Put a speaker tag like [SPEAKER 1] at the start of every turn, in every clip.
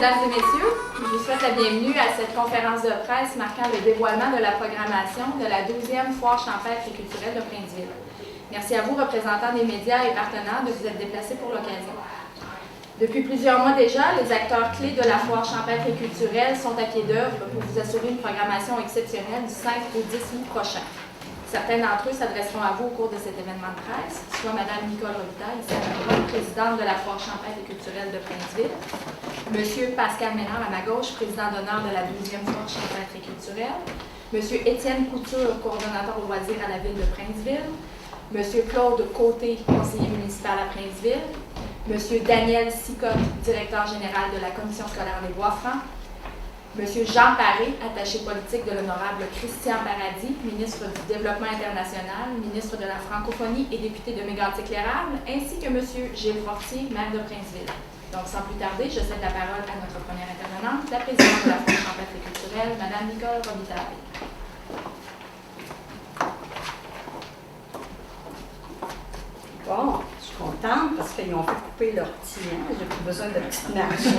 [SPEAKER 1] mesdames et messieurs, je vous souhaite la bienvenue à cette conférence de presse marquant le dévoilement de la programmation de la 12e Foire champêtre et culturelle de Princeville. Merci à vous, représentants des médias et partenaires, de vous être déplacés pour l'occasion. Depuis plusieurs mois déjà, les acteurs clés de la Foire champêtre et culturelle sont à pied d'œuvre pour vous assurer une programmation exceptionnelle du 5 au 10 août prochain. Certains d'entre eux s'adresseront à vous au cours de cet événement de presse, soit Mme Nicole Robitaille, ici à ma droite, présidente de la Foire champêtre et culturelle de Princeville, M. Pascal Ménard à ma gauche, président d'honneur de la 12e Foire champêtre et culturelle, M. Étienne Couture, coordonnateur au loisir à la ville de Princeville, M. Claude Côté, conseiller municipal à Princeville, M. Daniel Sicotte, directeur général de la Commission scolaire des Bois-Francs, M. Jean Paré, attaché politique de l'honorable Christian Paradis, ministre du Développement international, ministre de la Francophonie et député de Mégantic-L'Érable, ainsi que M. Gilles Fortier, maire de Princeville. Donc, sans plus tarder, je cède la parole à notre première intervenante, la présidente de la Foire champêtre et culturelle, Mme Nicole Robitaille.
[SPEAKER 2] Bon, je suis contente parce qu'ils ont fait couper leur petit, hein? J'ai plus besoin de petites marches.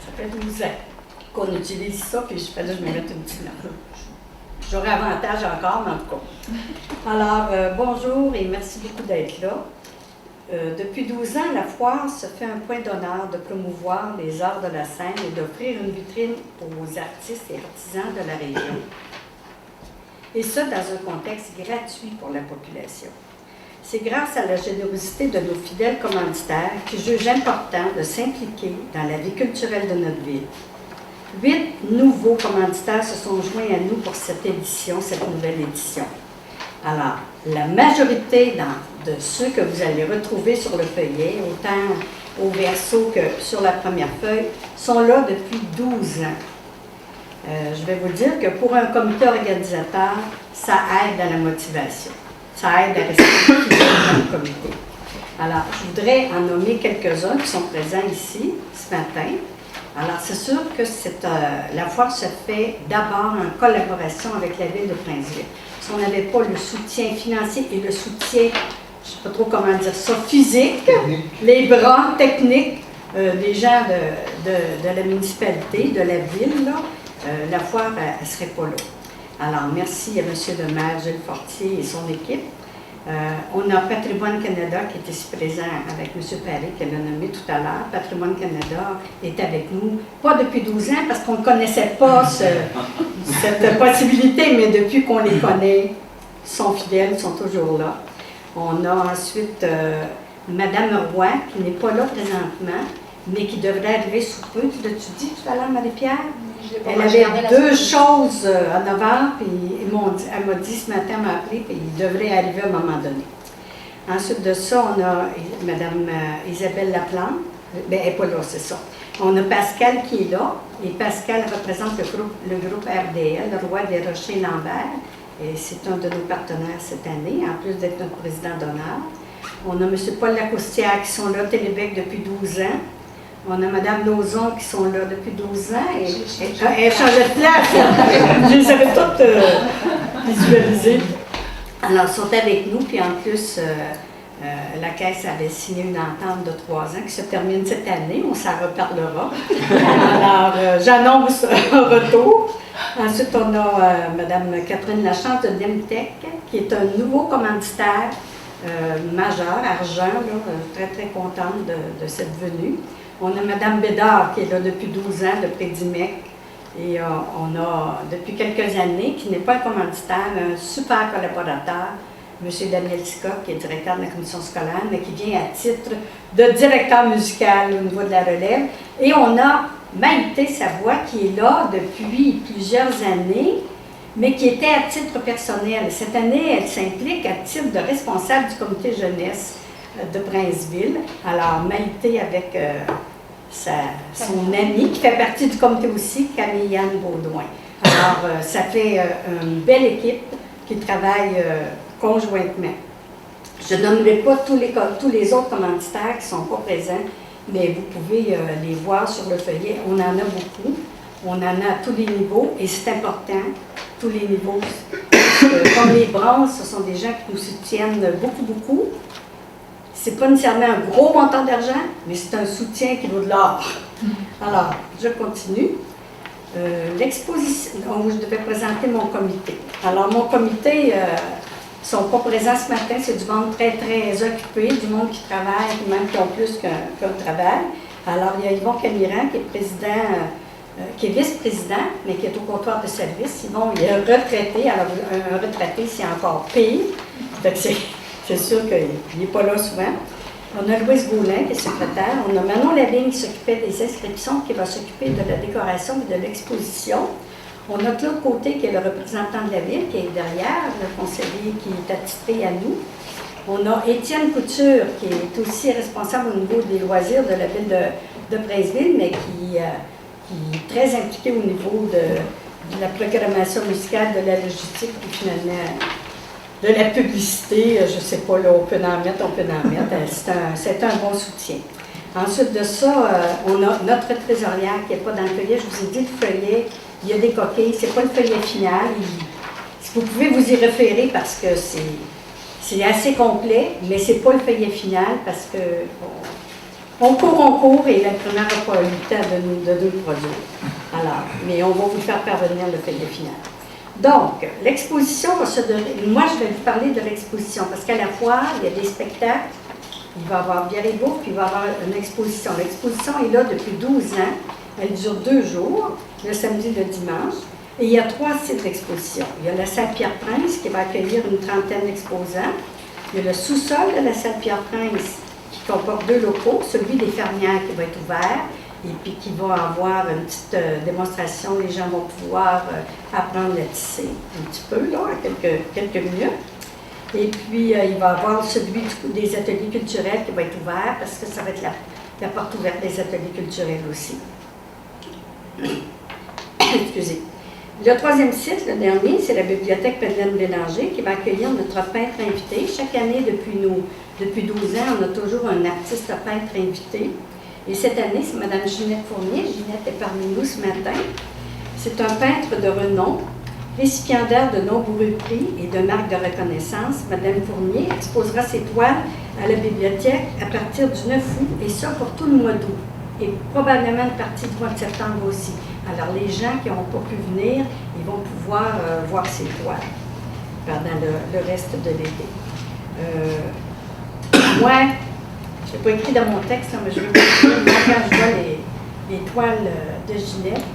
[SPEAKER 2] Ça fait 12 ans qu'on utilise ça, puis je fallait que je me mette une petite marche. J'aurais avantage encore, mais en tout cas. Alors, bonjour et merci beaucoup d'être là. Depuis 12 ans, la foire se fait un point d'honneur de promouvoir les arts de la scène et d'offrir une vitrine aux artistes et artisans de la région. Et ça, dans un contexte gratuit pour la population. C'est grâce à la générosité de nos fidèles commanditaires qui jugent important de s'impliquer dans la vie culturelle de notre ville. 8 nouveaux commanditaires se sont joints à nous pour cette nouvelle édition. Alors, la majorité de ceux que vous allez retrouver sur le feuillet, autant au verso que sur la première feuille, sont là depuis 12 ans. Je vais vous dire que pour un comité organisateur, ça aide à la motivation. Ça aide à rester fidèle dans le comité. Alors, je voudrais en nommer quelques-uns qui sont présents ici ce matin. Alors, c'est sûr que la foire se fait d'abord en collaboration avec la ville de Princeville. Si on n'avait pas le soutien financier et le soutien, je ne sais pas trop comment dire ça, physique, les bras techniques des gens de la municipalité, de la ville, là, la foire, elle ne serait pas là. Alors, merci à M. le maire Gilles Fortier et son équipe. On a Patrimoine Canada qui est ici présent avec M. Paré, qui l'a nommé tout à l'heure. Patrimoine Canada est avec nous, pas depuis 12 ans, parce qu'on ne connaissait pas cette possibilité, mais depuis qu'on les connaît, ils sont fidèles, ils sont toujours là. On a ensuite Mme Roy, qui n'est pas là présentement, mais qui devrait arriver sous peu. Tu l'as-tu dit tout à l'heure, Marie-Pierre? Elle avait 2 choses à 9 h, puis elle m'a dit ce matin, elle m'a appelé, puis il devrait arriver à un moment donné. Ensuite de ça, on a Mme Isabelle Laplante. Bien, elle n'est pas là, c'est ça. On a Pascal qui est là, et Pascal représente le groupe RDL, le Roi des Rochers-Lambert, et c'est un de nos partenaires cette année, en plus d'être notre président d'honneur. On a M. Paul Lacoustière qui sont là, Télébec depuis 12 ans. On a Mme Lauzon qui sont là depuis 12 ans et elle changeait de place. Je les avais toutes visualisées. Alors, ils sont avec nous, puis en plus, la Caisse avait signé une entente de 3 ans qui se termine cette année. On s'en reparlera. Alors, j'annonce un retour. Ensuite, on a Mme Catherine Lachance de Demtech, qui est un nouveau commanditaire majeur, argent, là, très, très contente de cette venue. On a Mme Bédard qui est là depuis 12 ans de Prédimec et on a depuis quelques années, qui n'est pas un commanditaire, un super collaborateur, M. Daniel Sicotte, qui est directeur de la commission scolaire, mais qui vient à titre de directeur musical au niveau de la relève. Et on a Maïté Savoie qui est là depuis plusieurs années, mais qui était à titre personnel. Cette année, elle s'implique à titre de responsable du comité jeunesse de Princeville. Alors, Maïté avec son amie, qui fait partie du comité aussi, Camille-Anne Baudouin. Alors, ça fait une belle équipe qui travaille conjointement. Je ne nommerai pas tous les autres commanditaires qui ne sont pas présents, mais vous pouvez les voir sur le feuillet. On en a beaucoup. On en a à tous les niveaux, et c'est important, tous les niveaux. Comme les bronzes, ce sont des gens qui nous soutiennent beaucoup, beaucoup. Ce n'est pas nécessairement un gros montant d'argent, mais c'est un soutien qui vaut de l'or. Alors, je continue. L'exposition, donc je devais présenter mon comité. Alors, mon comité ne sont pas présents ce matin, c'est du monde très, très occupé, du monde qui travaille, même qui ont plus qu'un travail. Alors, il y a Yvon Camiran qui est président, qui est vice-président, mais qui est au comptoir de service. Yvon, il est retraité, alors un retraité, c'est encore pire. Fait que c'est sûr qu'il n'est pas là souvent. On a Louise Gaulin qui est secrétaire. On a Manon Lavigne qui s'occupait des inscriptions, qui va s'occuper de la décoration et de l'exposition. On a Claude Côté qui est le représentant de la ville, qui est derrière, le conseiller qui est attitré à nous. On a Étienne Couture qui est aussi responsable au niveau des loisirs de la ville de Princeville, mais qui est très impliqué au niveau de la programmation musicale, de la logistique, puis finalement de la publicité, je ne sais pas, là, on peut en mettre. C'est un bon soutien. Ensuite de ça, on a notre trésorière qui n'est pas dans le feuillet. Je vous ai dit, le feuillet, il y a des coquilles, ce n'est pas le feuillet final. Vous pouvez vous y référer parce que c'est assez complet, mais ce n'est pas le feuillet final parce que on court et l'imprimeur n'a pas eu le temps de nous le produire. Alors, mais on va vous faire parvenir le feuillet final. Donc, l'exposition va se donner. Moi, je vais vous parler de l'exposition parce qu'à la foire, il y a des spectacles. Il va y avoir bière et bouffe, puis il va y avoir une exposition. L'exposition est là depuis 12 ans. Elle dure 2 jours, le samedi et le dimanche. Et il y a 3 sites d'exposition. Il y a la salle Pierre-Prince qui va accueillir une trentaine d'exposants. Il y a le sous-sol de la salle Pierre-Prince qui comporte 2 locaux, celui des fermières qui va être ouvert. Et puis qui va avoir une petite démonstration, les gens vont pouvoir apprendre à tisser un petit peu, là, en quelques minutes. Et puis, il va y avoir celui des ateliers culturels qui va être ouvert, parce que ça va être la porte ouverte des ateliers culturels aussi. Excusez. Le 3e site, le dernier, c'est la bibliothèque Madeleine Bélanger qui va accueillir notre peintre invité. Chaque année, depuis 12 ans, on a toujours un artiste peintre invité. Et cette année, c'est Mme Ginette Fournier. Ginette est parmi nous ce matin. C'est un peintre de renom, récipiendaire de nombreux prix et de marques de reconnaissance. Mme Fournier exposera ses toiles à la bibliothèque à partir du 9 août, et ça pour tout le mois d'août. Et probablement une partie du mois de septembre aussi. Alors, les gens qui n'ont pas pu venir, ils vont pouvoir voir ses toiles pendant le reste de l'été. Moi, je n'ai pas écrit dans mon texte, là, mais je vais vous dire, quand je vois les toiles de Ginette,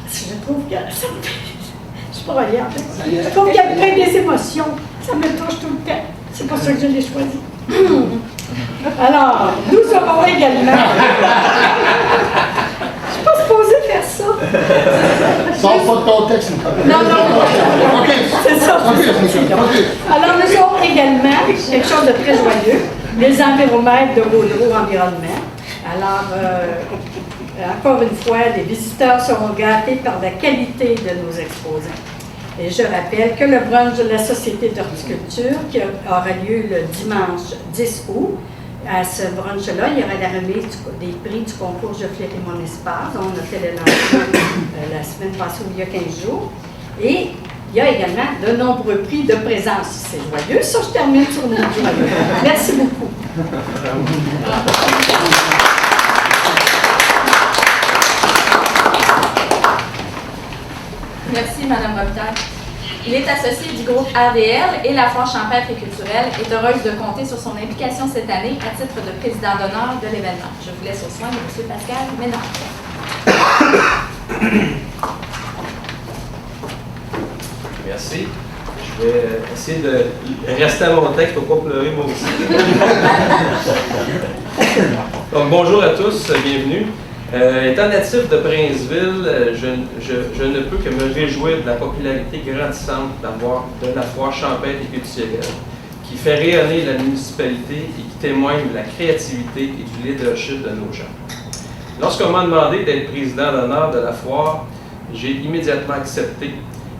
[SPEAKER 2] je trouve que ça me fait... Je suis pas reliée, en fait. Je trouve qu'il y a plein des émotions. Ça me touche tout le temps. C'est pour ça que je l'ai choisi. Alors, nous aurons également... Je suis pas supposée faire ça.
[SPEAKER 3] Sors pas de ton texte.
[SPEAKER 2] Non. C'est ça. Alors, nous aurons également quelque chose de très joyeux. Les enviromètres de Gaudreau Environnement. Alors, encore une fois, les visiteurs seront gâtés par la qualité de nos exposants. Et je rappelle que le brunch de la Société d'horticulture, qui aura lieu le dimanche 10 août, à ce brunch-là, il y aura la remise des prix du concours Je fleuris mon espace. On a fait le lancement la semaine passée, il y a 15 jours. Et il y a également de nombreux prix de présence. C'est joyeux. Ça, je termine sur notre joyeux. Merci beaucoup.
[SPEAKER 1] Merci, Mme Robitaille. Il est associé du groupe ADL et la Foire champêtre et culturelle est heureuse de compter sur son implication cette année à titre de président d'honneur de l'événement. Je vous laisse au soin de M. Pascal Ménard.
[SPEAKER 4] Merci. Je vais essayer de rester à mon texte pour ne pas pleurer moi aussi. Donc, bonjour à tous, bienvenue. Étant natif de Princeville, je ne peux que me réjouir de la popularité grandissante de la foire champêtre et culturelle, qui fait rayonner la municipalité et qui témoigne de la créativité et du leadership de nos gens. Lorsqu'on m'a demandé d'être président d'honneur de la foire, j'ai immédiatement accepté,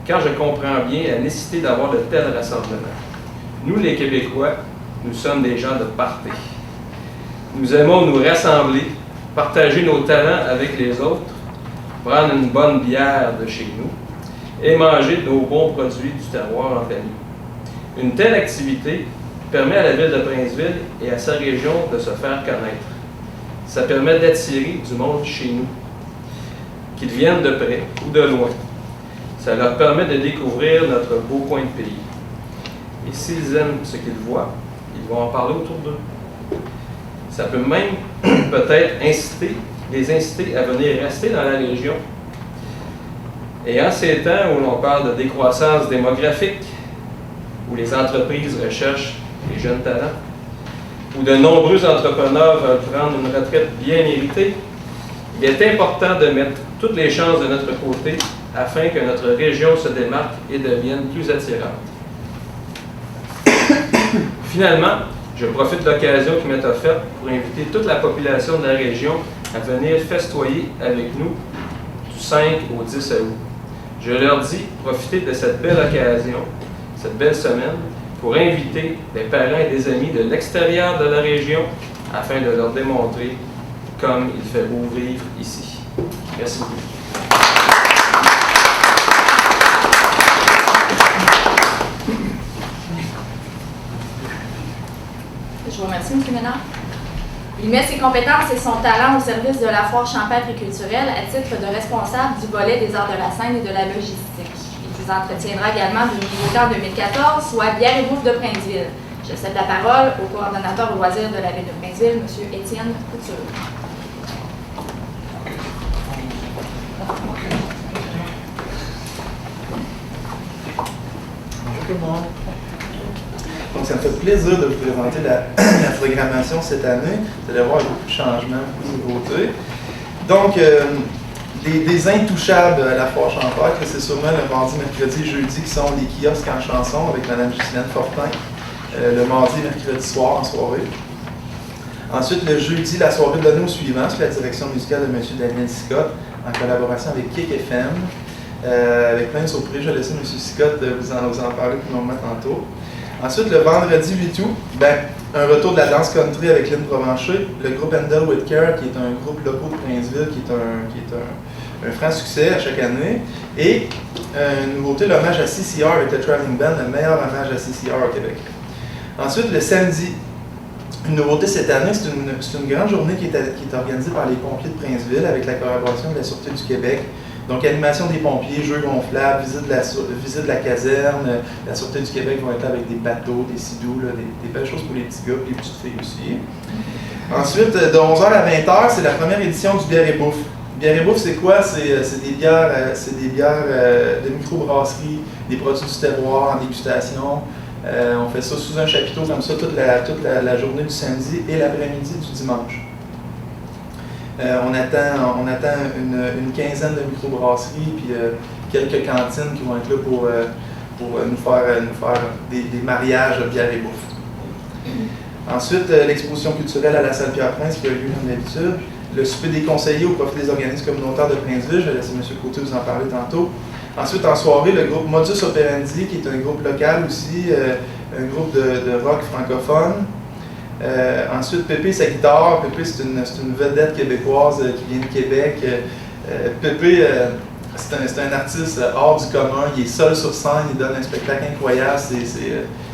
[SPEAKER 4] car je comprends bien la nécessité d'avoir de tels rassemblements. Nous, les Québécois, nous sommes des gens de party. Nous aimons nous rassembler, partager nos talents avec les autres, prendre une bonne bière de chez nous et manger de nos bons produits du terroir en famille. Une telle activité permet à la ville de Princeville et à sa région de se faire connaître. Ça permet d'attirer du monde chez nous, qu'ils viennent de près ou de loin. Ça leur permet de découvrir notre beau coin de pays. Et s'ils aiment ce qu'ils voient, ils vont en parler autour d'eux. Ça peut même peut-être les inciter à venir rester dans la région. Et en ces temps où l'on parle de décroissance démographique, où les entreprises recherchent les jeunes talents, où de nombreux entrepreneurs veulent prendre une retraite bien méritée, il est important de mettre toutes les chances de notre côté afin que notre région se démarque et devienne plus attirante. Finalement, je profite de l'occasion qui m'est offerte pour inviter toute la population de la région à venir festoyer avec nous du 5 au 10 août. Je leur dis, profitez de cette belle occasion, cette belle semaine, pour inviter des parents et des amis de l'extérieur de la région afin de leur démontrer comme il fait beau vivre ici. Merci beaucoup.
[SPEAKER 1] Je vous remercie, M. Ménard. Il met ses compétences et son talent au service de la foire champêtre et culturelle à titre de responsable du volet des arts de la scène et de la logistique. Il vous entretiendra également du nouveau en 2014, soit Bière et bouffe de Princeville. Je cède la parole au coordonnateur au loisir de la ville de Princeville, M. Étienne Couture.
[SPEAKER 5] Bonjour tout le monde. Donc, ça me fait plaisir de vous présenter la programmation cette année. Vous allez voir, il y a beaucoup de changements, beaucoup de nouveautés. Donc, des intouchables à la foire champêtre, c'est sûrement le mardi, mercredi et jeudi qui sont les kiosques en chanson avec Mme Ghislaine Fortin. Le mardi et mercredi soir en soirée. Ensuite, le jeudi, la soirée donnée au suivant, sous la direction musicale de M. Daniel Scott, en collaboration avec Kick FM. Avec plein de surprises, je vais laisser M. Scott vous en parler plus longuement tantôt. Ensuite, le vendredi 8 août, un retour de la danse country avec Lynn Provencher, le groupe Handel with Care, qui est un groupe local de Princeville, qui est un franc succès à chaque année. Et une nouveauté, l'hommage à CCR avec le Traveling Band, le meilleur hommage à CCR au Québec. Ensuite, le samedi, une nouveauté cette année, c'est une grande journée qui est organisée par les pompiers de Princeville avec la collaboration de la Sûreté du Québec. Donc, animation des pompiers, jeux gonflables, visite de la caserne. La Sûreté du Québec va être là avec des bateaux, des sidous, des belles choses pour les petits gars et les petites filles aussi. Ensuite, de 11h à 20h, c'est la première édition du Bière et bouffe. Bière et bouffe, c'est quoi? C'est des bières de microbrasserie, des produits du terroir en dégustation. On fait ça sous un chapiteau comme ça toute la journée du samedi et l'après-midi du dimanche. On attend une quinzaine de microbrasseries puis quelques cantines qui vont être là pour nous faire des mariages de bière et bouffe. Ensuite, l'exposition culturelle à la salle Pierre-Prince qui a lieu comme d'habitude. Le souper des conseillers au profit des organismes communautaires de Princeville. Je vais laisser M. Côté vous en parler tantôt. Ensuite, en soirée, le groupe Modus Operandi, qui est un groupe local aussi, un groupe de rock francophone. Ensuite, Pépé, sa guitare. Pépé, c'est une vedette québécoise qui vient de Québec. Pépé, c'est un artiste hors du commun. Il est seul sur scène, il donne un spectacle incroyable.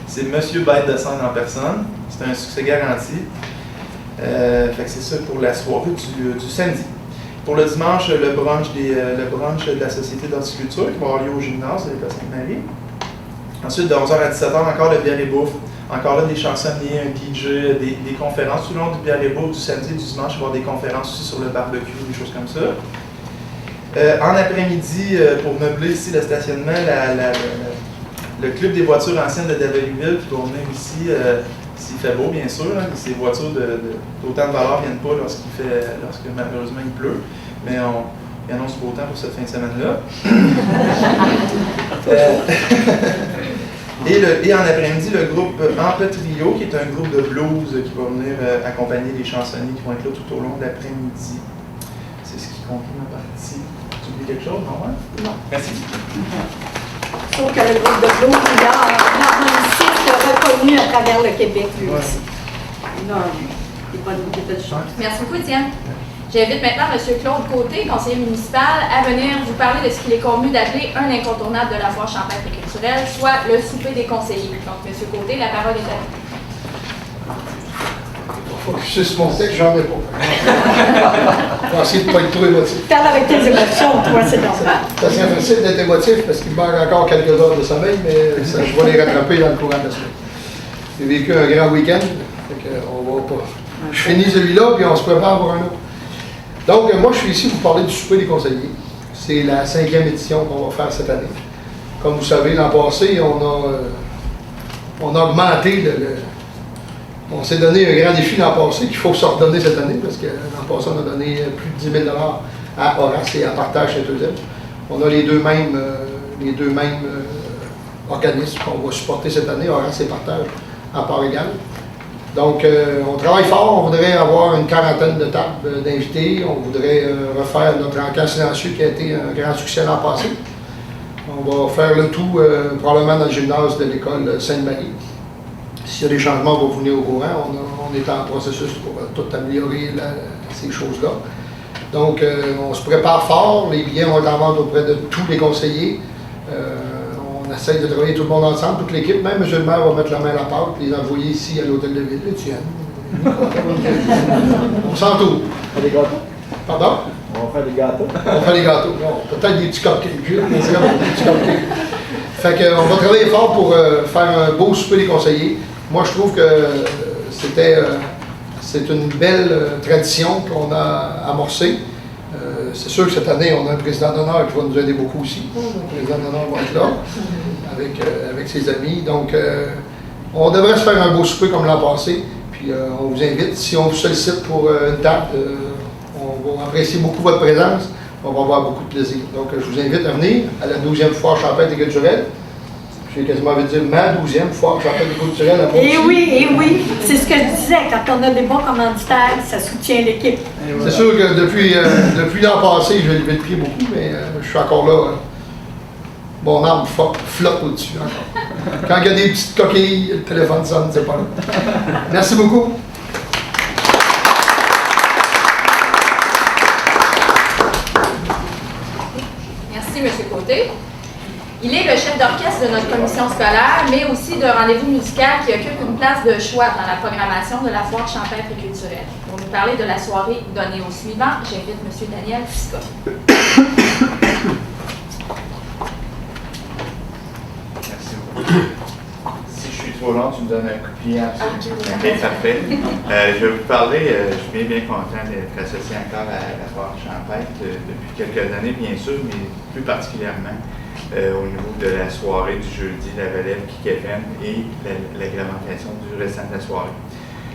[SPEAKER 5] C'est Monsieur Bête de scène en personne. C'est un succès garanti. Fait que c'est ça pour la soirée du samedi. Pour le dimanche, le brunch de la Société d'horticulture qui va avoir lieu au gymnase de l'École Sainte-Marie. Ensuite, de 11h à 17h, encore le bière et bouffe. Encore là, des chansonniers, un DJ, des conférences. Tout le long du bière et bouffe, du samedi et du dimanche, il va y avoir des conférences aussi sur le barbecue, des choses comme ça. En après-midi, pour meubler ici le stationnement, le club des voitures anciennes de Daveryville qui va venir ici, s'il fait beau, bien sûr. Hein, ces voitures d'autant de valeur ne viennent pas lorsque malheureusement il pleut. Mais il annonce beau temps pour cette fin de semaine-là. Et en après-midi, le groupe Ample Trio, qui est un groupe de blues qui va venir accompagner les chansonniers qui vont être là tout au long de l'après-midi. C'est ce qui conclut ma partie. Tu oublies quelque chose, non?
[SPEAKER 2] Non.
[SPEAKER 5] Merci.
[SPEAKER 2] Sauf que le groupe de blues, il a un site reconnu à travers le Québec, lui aussi. Non, il n'est pas de chance.
[SPEAKER 1] Merci beaucoup, Étienne. J'invite maintenant M. Claude Côté, conseiller municipal, à venir vous parler de ce qu'il est convenu d'appeler un incontournable de la foire champêtre et culturelle, soit le souper des conseillers. Donc, M. Côté, la parole est à vous.
[SPEAKER 3] focusser sur mon texte, j'en ai pas. Je vais essayer de ne pas être trop émotif.
[SPEAKER 2] Parle avec tes émotions, toi, c'est normal.
[SPEAKER 3] C'est assez facile d'être émotif parce qu'il me manque encore quelques heures de sommeil, mais ça, je vais les rattraper dans le courant de la semaine. J'ai vécu un grand week-end, on va pas. Je finis celui-là, puis on se prépare pour un autre. Donc, moi, je suis ici pour parler du souper des conseillers. C'est la 5e édition qu'on va faire cette année. Comme vous savez, l'an passé, on a augmenté on s'est donné un grand défi l'an passé qu'il faut se redonner cette année, parce que l'an passé, on a donné plus de 10 000 $ à Horace et à Partage Saint-Eusèbe. On a les deux mêmes organismes qu'on va supporter cette année, Horace et Partage, à part égale. Donc, on travaille fort, on voudrait avoir une quarantaine de tables d'invités, on voudrait refaire notre encas silencieux qui a été un grand succès l'an passé. On va faire le tout probablement dans le gymnase de l'école Sainte-Marie. S'il y a des changements, on va vous venir au courant. On est en processus pour tout améliorer ces choses-là. Donc, on se prépare fort. Les billets vont être en vente auprès de tous les conseillers. On essaye de travailler tout le monde ensemble, toute l'équipe. Même M. le maire va mettre la main à la pâte, les envoyer ici à l'hôtel de ville, Étienne. On s'entoure.
[SPEAKER 6] On fait des gâteaux.
[SPEAKER 3] Pardon?
[SPEAKER 6] On va faire des gâteaux.
[SPEAKER 3] On va faire des gâteaux. Non, peut-être des petits cupcakes. Des petits cupcakes. Fait qu'on va travailler fort pour faire un beau souper des conseillers. Moi, je trouve que c'est une belle tradition qu'on a amorcée. C'est sûr que cette année, on a un président d'honneur qui va nous aider beaucoup aussi. Le président d'honneur va être là avec ses amis. Donc, on devrait se faire un beau souper comme l'an passé. Puis, on vous invite. Si on vous sollicite pour une table, on va apprécier beaucoup votre présence. On va avoir beaucoup de plaisir. Donc, je vous invite à venir à la 12e foire champêtre et culturelle. J'ai quasiment envie de dire ma 12e foire champêtre et culturelle à Montigny.
[SPEAKER 2] Et oui, c'est ce que je disais. Quand on a des bons commanditaires, ça soutient l'équipe.
[SPEAKER 3] C'est sûr que depuis l'an passé, j'ai levé le pied beaucoup, mais je suis encore là. Mon arme flotte au-dessus encore. Quand il y a des petites coquilles, le téléphone sonne, c'est pas là. Merci beaucoup.
[SPEAKER 1] Merci, M. Côté. Il est le chef d'orchestre de notre commission scolaire, mais aussi de rendez-vous musical qui occupe une place de choix dans la programmation de la foire champêtre et culturelle. Pour nous parler de la soirée donnée au suivant, j'invite M. Daniel Piscot.
[SPEAKER 7] Merci beaucoup. Si je suis trop long, tu me donnes un coup de pied absolument. Ok, parfait. Je vais vous parler, je suis bien content d'être associé encore à la foire champêtre depuis quelques années, bien sûr, mais plus particulièrement au niveau de la soirée du jeudi, la relève Kik FM et l'agrémentation du restant de la soirée.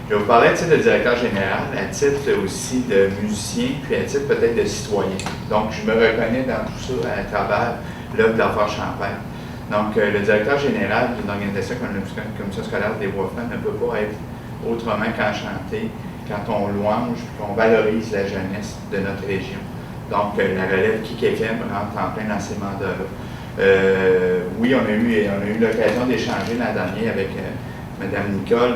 [SPEAKER 7] Je vais vous parler à titre de directeur général, à titre aussi de musicien, puis à titre peut-être de citoyen. Donc, je me reconnais dans tout ça à travers l'œuvre de la foire champêtre. Donc, le directeur général d'une organisation comme la Commission scolaire des Bois-Francs ne peut pas être autrement qu'enchanté quand on louange et qu'on valorise la jeunesse de notre région. Donc, la relève Kik FM rentre en plein dans ces mandats-là. Oui, on a eu l'occasion d'échanger l'an dernier avec Mme Nicole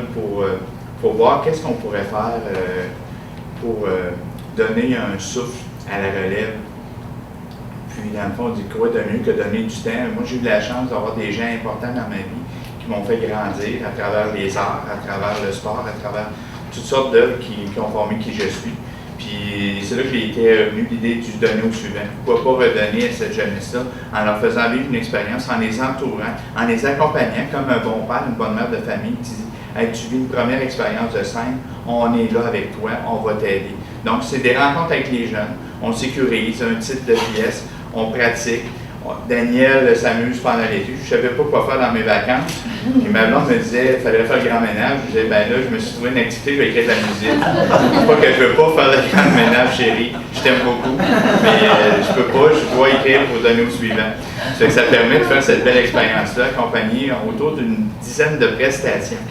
[SPEAKER 7] pour voir qu'est-ce qu'on pourrait faire pour donner un souffle à la relève. Puis, dans le fond, on dit quoi de mieux que donner du temps. Moi, j'ai eu la chance d'avoir des gens importants dans ma vie qui m'ont fait grandir à travers les arts, à travers le sport, à travers toutes sortes d'œuvres qui ont formé qui je suis. Puis c'est là que j'ai été venu l'idée du donner au suivant. Pourquoi pas redonner à cette jeunesse-là en leur faisant vivre une expérience, en les entourant, en les accompagnant comme un bon père, une bonne mère de famille qui dit hey, tu vis une première expérience de scène, on est là avec toi, on va t'aider. Donc c'est des rencontres avec les jeunes, on sécurise un titre de pièce, on pratique. Daniel s'amuse pendant l'été. Je ne savais pas quoi faire dans mes vacances. Et ma blonde me disait qu'il fallait faire le grand ménage. Je disais, ben là, je me suis trouvé une activité, je vais écrire de la musique. C'est pas que je ne veux pas faire le grand ménage, chérie. Je t'aime beaucoup. Mais je peux pas, je dois écrire pour donner au suivant. Ça permet de faire cette belle expérience-là, accompagnée autour d'une dizaine de prestations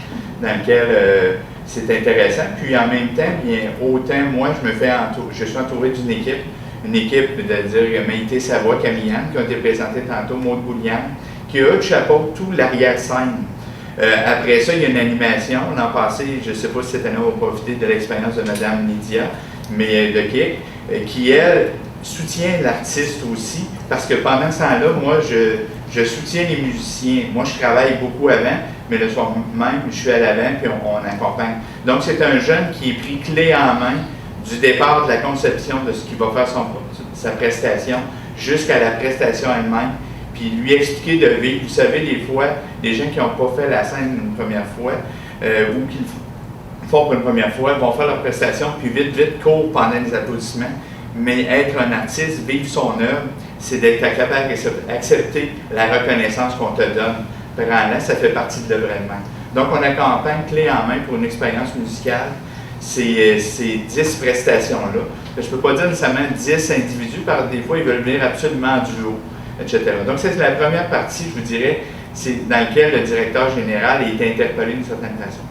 [SPEAKER 7] dans lesquelles c'est intéressant. Puis en même temps, bien, autant moi, je suis entouré d'une équipe. Une équipe, c'est-à-dire Maïté Savoie, Camille-Anne, qui ont été présentées tantôt, Maud Bouliane, qui eux chapeautent tout l'arrière-scène. Après ça, il y a une animation. L'an passé, je ne sais pas si cette année on va profiter de l'expérience de Mme Lydia, mais de Kik, qui, elle, soutient l'artiste aussi, parce que pendant ce temps-là, moi, je soutiens les musiciens. Moi, je travaille beaucoup avant, mais le soir même, je suis à l'avant, puis on accompagne. Donc, c'est un jeune qui est pris clé en main du départ de la conception de ce qu'il va faire sa prestation jusqu'à la prestation elle-même, puis lui expliquer de vivre. Vous savez, des fois, les gens qui n'ont pas fait la scène une première fois ou qui le font pour une première fois vont faire leur prestation, puis vite, courent pendant les applaudissements. Mais être un artiste, vivre son œuvre, c'est d'être capable d'accepter la reconnaissance qu'on te donne. Prends-la, ça fait partie de l'œuvre elle-même. Donc, on accompagne clé en main pour une expérience musicale ces 10 prestations-là. Je ne peux pas dire nécessairement 10 individus, parce que des fois, ils veulent venir absolument en duo, etc. Donc, c'est la première partie, je vous dirais, c'est dans laquelle le directeur général est interpellé d'une certaine façon.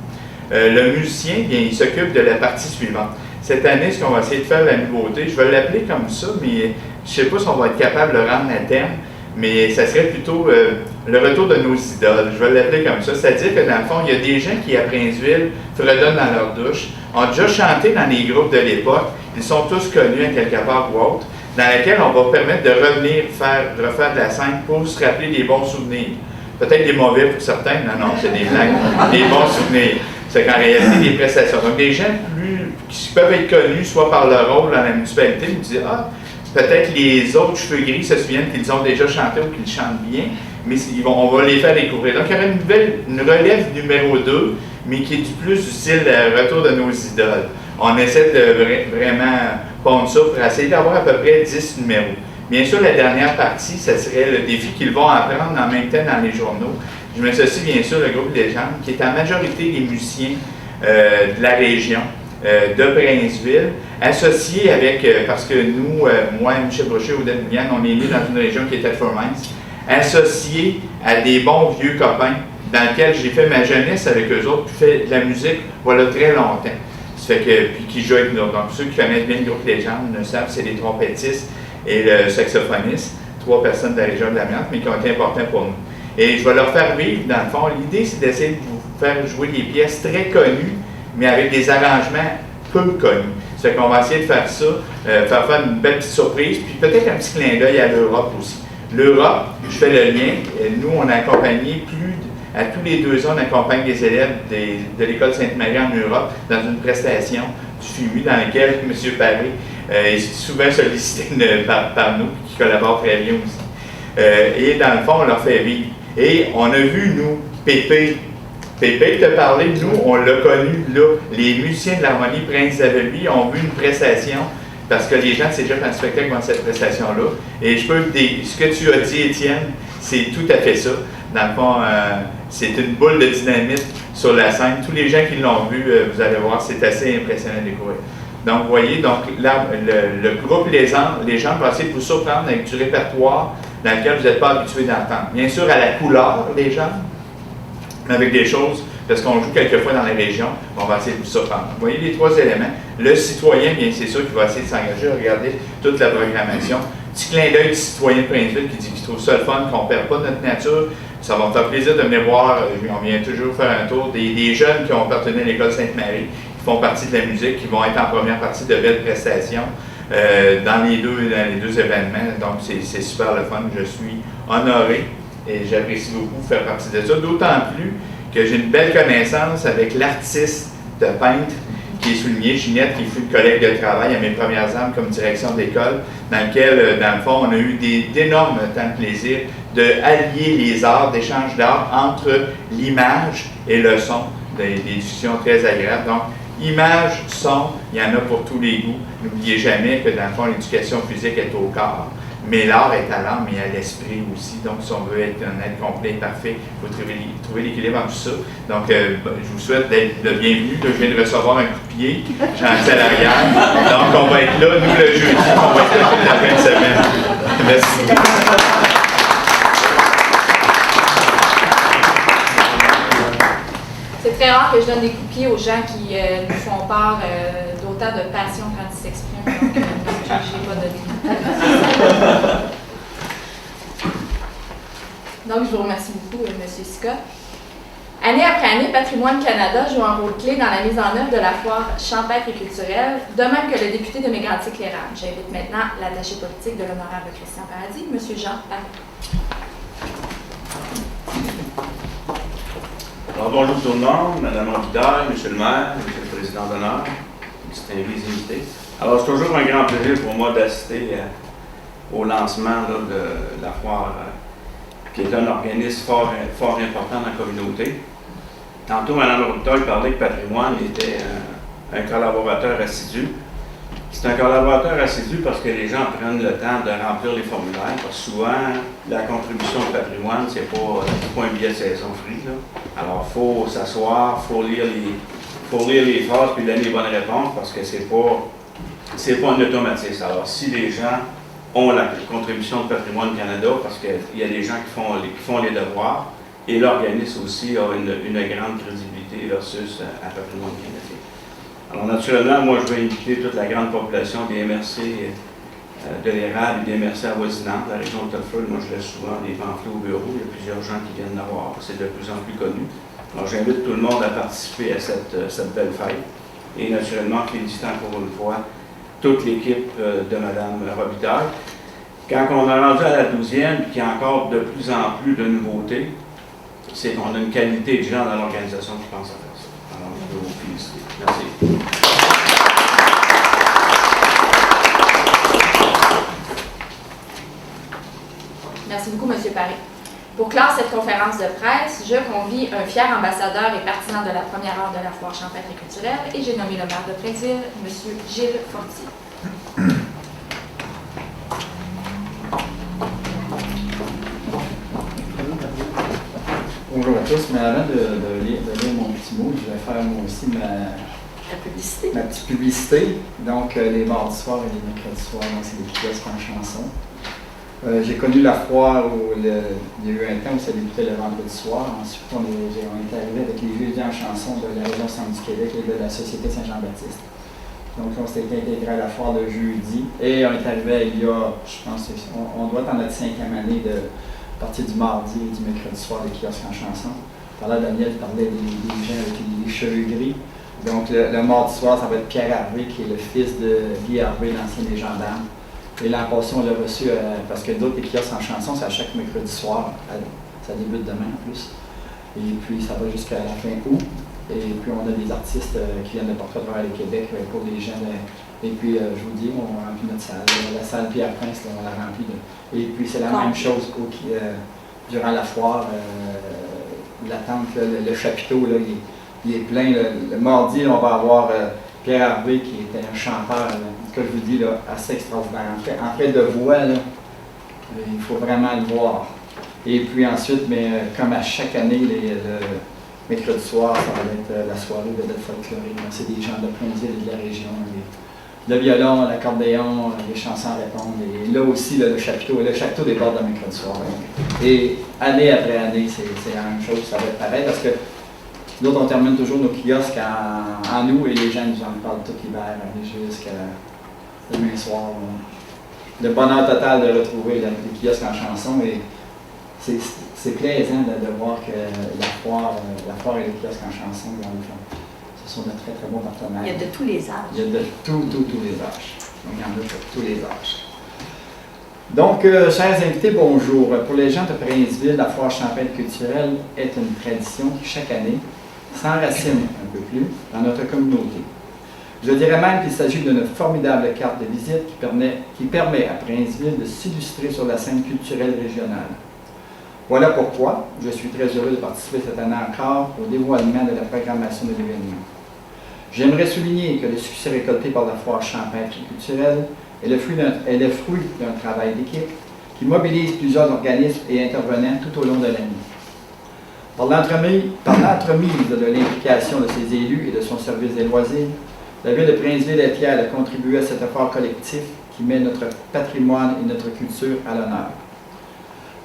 [SPEAKER 7] Le musicien, bien, il s'occupe de la partie suivante. Cette année, ce qu'on va essayer de faire, la nouveauté, je vais l'appeler comme ça, mais je ne sais pas si on va être capable de le rendre à terme, mais ça serait plutôt le retour de nos idoles. Je vais l'appeler comme ça. C'est-à-dire que dans le fond, il y a des gens qui, à Princeville, fredonnent dans leur douche, ont déjà chanté dans les groupes de l'époque, ils sont tous connus à quelque part ou autre, dans laquelle on va permettre de revenir refaire de la scène pour se rappeler des bons souvenirs. Peut-être des mauvais pour certains, non, c'est des blagues, des bons souvenirs. C'est qu'en réalité, des prestations. Donc, des gens qui peuvent être connus, soit par leur rôle dans la municipalité, ils disent, peut-être les autres cheveux gris se souviennent qu'ils ont déjà chanté ou qu'ils chantent bien, mais on va les faire découvrir. Donc, il y aura une relève numéro 2, mais qui est plus du style retour de nos idoles. On essaie de vraiment pondre ça pour essayer d'avoir à peu près 10 numéros. Bien sûr, la dernière partie, ce serait le défi qu'ils vont apprendre en même temps dans les journaux. Je m'associe bien sûr le groupe Légende, qui est en majorité des musiciens de la région de Princeville, associés avec, parce que nous, moi, Michel Brochet, Odette Bouliane, on est nés dans une région qui était Fort-Mines, associés à des bons vieux copains dans lesquels j'ai fait ma jeunesse avec eux autres, puis fait de la musique, voilà, très longtemps. Ça fait que, puis qui jouent avec nous. Donc, ceux qui connaissent bien le groupe Légende le savent, c'est les trompettistes et le saxophoniste, 3 personnes de la région de l'Amiante, mais qui ont été importants pour nous. Et je vais leur faire vivre, dans le fond, l'idée, c'est d'essayer de vous faire jouer des pièces très connues, mais avec des arrangements peu connus. Ça fait qu'on va essayer de faire ça, faire une belle petite surprise, puis peut-être un petit clin d'œil à l'Europe aussi. L'Europe, je fais le lien, nous, on a accompagné à tous les 2 ans, on accompagne des élèves de l'école Sainte-Marie en Europe dans une prestation du FUMI dans laquelle M. Paré est souvent sollicité par nous, qui collabore très bien aussi. Et dans le fond, on leur fait vivre. Et on a vu, nous, Pépé te parler, nous, on l'a connu là. Les musiciens de l'harmonie Prince-Isabelle ont vu une prestation, parce que les gens de Cégep en spectacle vont de cette prestation-là. Et ce que tu as dit, Étienne, c'est tout à fait ça. Dans le fond, c'est une boule de dynamite sur la scène. Tous les gens qui l'ont vu, vous allez voir, c'est assez impressionnant de découvrir. Donc, vous voyez, le groupe Les gens vont essayer de vous surprendre avec du répertoire dans lequel vous n'êtes pas habitué d'entendre. Bien sûr, à la couleur, les gens, mais avec des choses, parce qu'on joue quelquefois dans les régions, on va essayer de vous surprendre. Vous voyez les 3 éléments. Le citoyen, bien c'est sûr qu'il va essayer de s'engager, regarder toute la programmation. Petit clin d'œil du citoyen de Princeville qui dit qu'il trouve ça le fun, qu'on ne perd pas notre nature. Ça va me faire plaisir de venir voir, on vient toujours faire un tour, des jeunes qui ont appartenu à l'école Sainte-Marie, qui font partie de la musique, qui vont être en première partie de belles prestations. Dans les deux événements. Donc, c'est super le fun. Je suis honoré et j'apprécie beaucoup faire partie de ça. D'autant plus que j'ai une belle connaissance avec l'artiste de peintre qui est souligné, Ginette, qui fut une collègue de travail à mes premières armes comme direction d'école, dans lequel, dans le fond, on a eu d'énormes temps de plaisir d'allier les arts, d'échange d'art entre l'image et le son, des discussions très agréables. Donc, image, son, il y en a pour tous les goûts. N'oubliez jamais que dans le fond, l'éducation physique est au corps, mais l'art est à l'âme et à l'esprit aussi. Donc, si on veut être un être complet et parfait, il faut trouver l'équilibre entre tout ça. Donc, je vous souhaite d'être le bienvenu. Là, je viens de recevoir un coup de pied, j'en ai à l'arrière. Donc, on va être là, nous, le jeudi, on va être là toute la fin de semaine. Merci.
[SPEAKER 1] C'est très rare que je donne des coups de pied aux gens qui nous font part d'autant de passion quand ils s'expriment. Donc, je n'ai pas donné. Donc, je vous remercie beaucoup, M. Scott. Année après année, Patrimoine Canada joue un rôle clé dans la mise en œuvre de la foire champêtre et culturelle, de même que le député de Mégantic-Lérable. J'invite maintenant l'attaché politique de l'honorable Christian Paradis, M. Jean Paré.
[SPEAKER 6] Alors, bonjour tout le monde, Madame Robitaille, Monsieur le maire, Monsieur le président d'honneur, distingués invités. Alors, c'est toujours un grand plaisir pour moi d'assister au lancement là, de la foire, qui est un organisme fort important dans la communauté. Tantôt, Mme Robitaille parlait que Patrimoine était un collaborateur assidu. C'est un collaborateur assidu parce que les gens prennent le temps de remplir les formulaires. Parce que souvent, la contribution de patrimoine, c'est pas un billet de saison free. Là. Alors, il faut s'asseoir, il faut lire les phrases puis donner les bonnes réponses parce que c'est pas un automatisme. Alors, si les gens ont la contribution de Patrimoine Canada, parce qu'il y a des gens qui font les devoirs, et l'organisme aussi a une grande crédibilité versus un Patrimoine canadien. Alors, naturellement, moi, je vais inviter toute la grande population des MRC de l'Érable et des MRC avoisinantes. La région de Telford, moi, je laisse souvent des pamphlets au bureau. Il y a plusieurs gens qui viennent d'avoir. C'est de plus en plus connu. Alors, j'invite tout le monde à participer à cette belle fête. Et naturellement, féliciter encore une fois toute l'équipe de Mme Robitaille. Quand on a rendu à la 12e, puis qu'il y a encore de plus en plus de nouveautés, c'est qu'on a une qualité de gens dans l'organisation qui pense à faire ça. Alors, je veux vous féliciter. Merci.
[SPEAKER 1] Merci beaucoup, M. Paré. Pour clore cette conférence de presse, je convie un fier ambassadeur et partisan de la première heure de la foire champêtre et culturelle et j'ai nommé le maire de Princeville, M. Gilles Fortier.
[SPEAKER 8] Bonjour à tous, mais avant de lire mon petit mot, je vais faire moi aussi ma petite publicité. Donc, les mardis soirs et les mercredis soirs, c'est des kiosques en chanson. J'ai connu la foire où il y a eu un temps où ça débutait le vendredi soir. Ensuite, on est arrivé avec les jeudis en chanson de la région Centre du Québec et de la Société Saint-Jean-Baptiste. Donc, on s'était intégré à la foire de jeudi. Et on est arrivé il y a, je pense, on doit être dans notre 5e année de partir du mardi et du mercredi soir des kiosques en chanson. Tout à l'heure, Daniel parlait des gens avec les cheveux gris. Donc, le mardi soir, ça va être Pierre Harvey, qui est le fils de Guy Harvey, l'ancien des gendarmes. Et l'an passé, on l'a reçu parce que d'autres kiosques en chanson, c'est à chaque mercredi soir. Ça débute demain en plus. Et puis, ça va jusqu'à la fin août. Et puis, on a des artistes qui viennent de partout à travers le Québec pour les jeunes. Et puis, je vous dis, on remplit notre salle. La salle Pierre-Prince, on l'a remplie. Et puis, c'est la même chose durant la foire. L'attente, le chapiteau, là, il est plein. Le mardi, on va avoir Pierre Harvey, qui était un chanteur, que je vous dis, là, assez extraordinaire. En fait de voix, là, il faut vraiment le voir. Et puis ensuite, mais, comme à chaque année, le mercredi soir, ça va être la soirée de vedette folklorique. C'est des gens de Princeville et de la région. Le violon, l'accordéon, les chansons répondent. Et là aussi, là, le chapiteau déborde le mercredi soir. Et année après année, c'est la même chose, ça va être pareil parce que d'autres, on termine toujours nos kiosques en août et les gens nous en parlent tout l'hiver jusqu'à demain soir. Le bonheur total de retrouver les kiosques en chanson et c'est plaisant de voir que la foire et les kiosques en chanson, ce sont de très très bons partenaires.
[SPEAKER 2] Il y a de tous les âges.
[SPEAKER 8] Il y a de tous les âges. Donc, il y en a de tous les âges. Donc, chers invités, bonjour. Pour les gens de Princeville, la foire champêtre culturelle est une tradition qui, chaque année, s'enracine un peu plus dans notre communauté. Je dirais même qu'il s'agit d'une formidable carte de visite qui permet à Princeville de s'illustrer sur la scène culturelle régionale. Voilà pourquoi je suis très heureux de participer cette année encore au dévoilement de la programmation de l'événement. J'aimerais souligner que le succès récolté par la foire champêtre culturelle est le fruit d'un travail d'équipe qui mobilise plusieurs organismes et intervenants tout au long de l'année. Par l'entremise de l'implication de ses élus et de son service des loisirs, la Ville de Princeville est fière de contribuer à cet effort collectif qui met notre patrimoine et notre culture à l'honneur.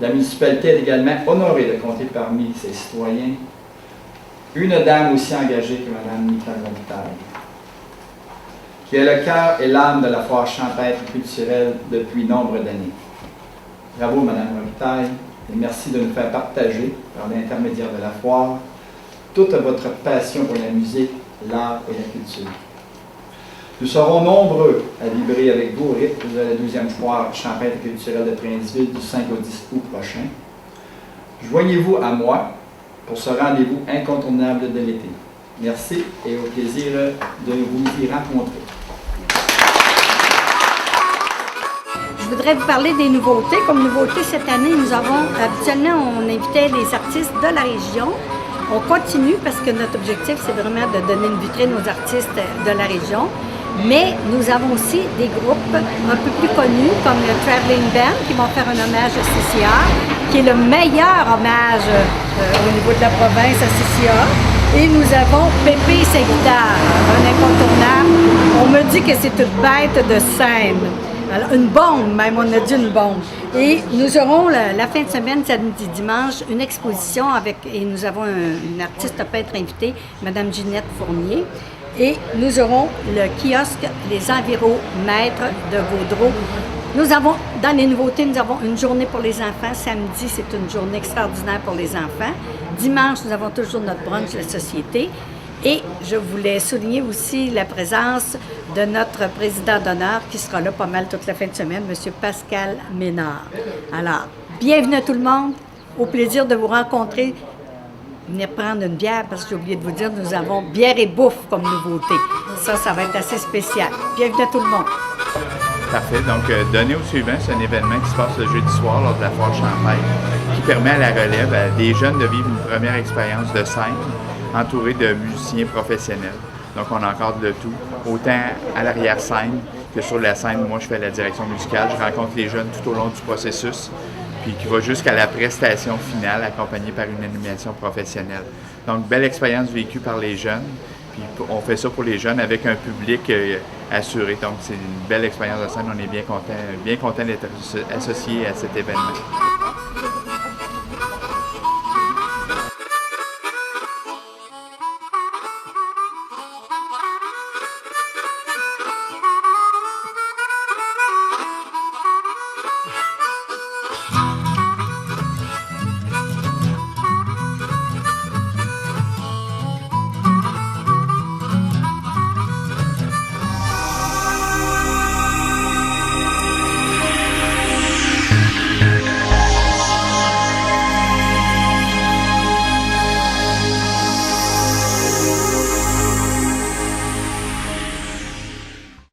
[SPEAKER 8] La municipalité est également honorée de compter parmi ses citoyens une dame aussi engagée que Mme Nicole Robitaille, qui est le cœur et l'âme de la foire champêtre culturelle depuis nombre d'années. Bravo Mme Robitaille et merci de nous faire partager, par l'intermédiaire de la foire, toute votre passion pour la musique, l'art et la culture. Nous serons nombreux à vibrer avec vous au rythme de la 12e foire champêtre culturelle de Princeville du 5 au 10 août prochain. Joignez-vous à moi pour ce rendez-vous incontournable de l'été. Merci et au plaisir de vous y rencontrer.
[SPEAKER 2] Je voudrais vous parler des nouveautés. Comme nouveauté, cette année, nous avons, habituellement, on invitait des artistes de la région. On continue parce que notre objectif, c'est vraiment de donner une vitrine aux artistes de la région. Mais nous avons aussi des groupes un peu plus connus, comme le Traveling Band, qui vont faire un hommage à CCR, qui est le meilleur hommage au niveau de la province à CCR. Et nous avons Pépé et sa guitare, un incontournable. On me dit que c'est une bête de scène. Alors, une bombe, même, on a dit une bombe. Et nous aurons la fin de semaine, samedi, dimanche, une exposition et nous avons une artiste peintre invitée, Mme Ginette Fournier. Et nous aurons le kiosque Les Enviromètres de Vaudreuil. Nous avons, dans les nouveautés, nous avons une journée pour les enfants. Samedi, c'est une journée extraordinaire pour les enfants. Dimanche, nous avons toujours notre brunch de la société. Et je voulais souligner aussi la présence de notre président d'honneur qui sera là pas mal toute la fin de semaine, M. Pascal Ménard. Alors, bienvenue à tout le monde. Au plaisir de vous rencontrer. Venez prendre une bière parce que j'ai oublié de vous dire, nous avons bière et bouffe comme nouveauté. Ça va être assez spécial. Bienvenue à tout le monde.
[SPEAKER 7] Parfait. Donc, Donner au suivant, c'est un événement qui se passe le jeudi soir lors de la foire champêtre qui permet à la relève, à des jeunes de vivre une première expérience de scène entourée de musiciens professionnels. Donc, on encadre le tout, autant à l'arrière-scène que sur la scène. Moi, je fais la direction musicale. Je rencontre les jeunes tout au long du processus, puis qui va jusqu'à la prestation finale, accompagnée par une animation professionnelle. Donc, belle expérience vécue par les jeunes. Puis on fait ça pour les jeunes avec un public assuré. Donc, c'est une belle expérience de scène. On est bien content d'être associé à cet événement.